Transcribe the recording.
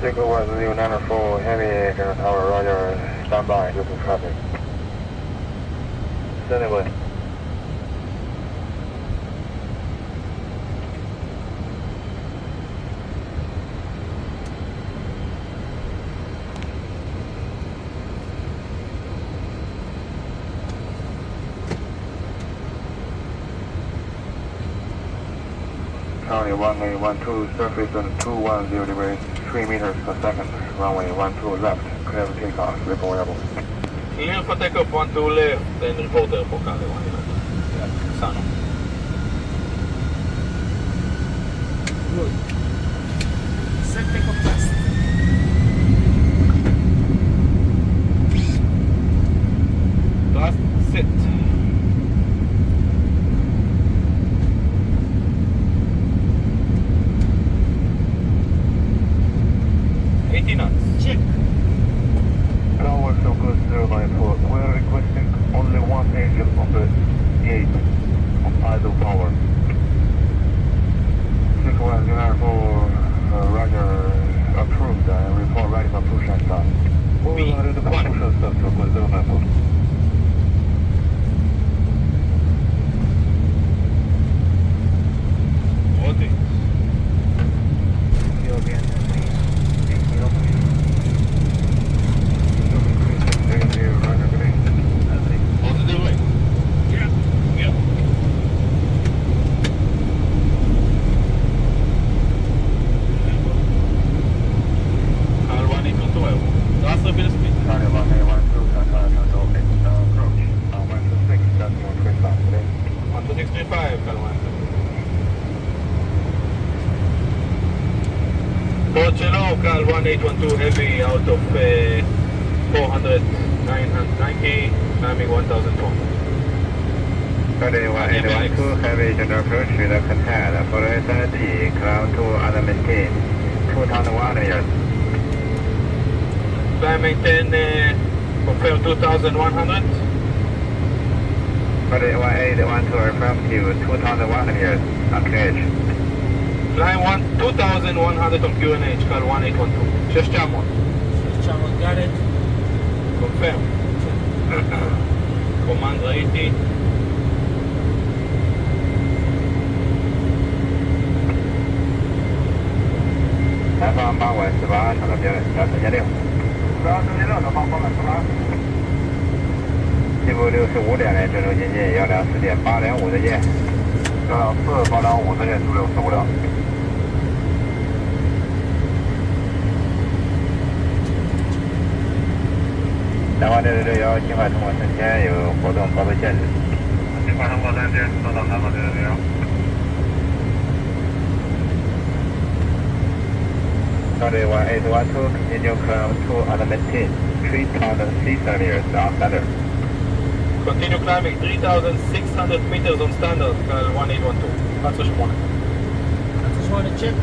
Takeoff 094 Heavy Tower, Roger, stand by, looking traffic. Send away. County 1812, surface and 210 degrees, 3 meters per second, runway 12 left, clear for takeoff, reportable. Clear for takeoff 12 left, then report airport, Cali 1 left. Sano. Good. Set takeoff test. Thrust, sit. 80 knots. Check. Tower Circle 094, we're requesting only one engine on the gate of idle power. 6104, Roger, approved, report ready for push and start. B1. Circle 094. Rotate. Positive way. Yeah. Yeah. Cal 1812. Thrust repeat speed. County 1812, control approach. 126, that's more 25 today. 12635, Cal 1. Porcello, Cal 1812 heavy out of 400, 990, climbing 1,400. County 1812, heavy general approach with a contact for SRT, climb to and maintain 2,100 yards. Climb maintain, confirm 2,100. County 1812, affirmative, 2,100 yards, on cage. Climb 2,100 on QNH, Cal 1812. 600. Switch got it. Confirm. Command ראיתי.南方818，长岛标246。246，南方818。西部65点的正中接近124点805再见。124 805再见，76 456。南方661，尽快通过3千，有活动报备限制。尽快通过3千，收到南方661。County 1812, continue climb to and maintain 3,600 meters on standard. Continue climbing 3,600 meters on standard, Cal 1812. 11. I just want to check.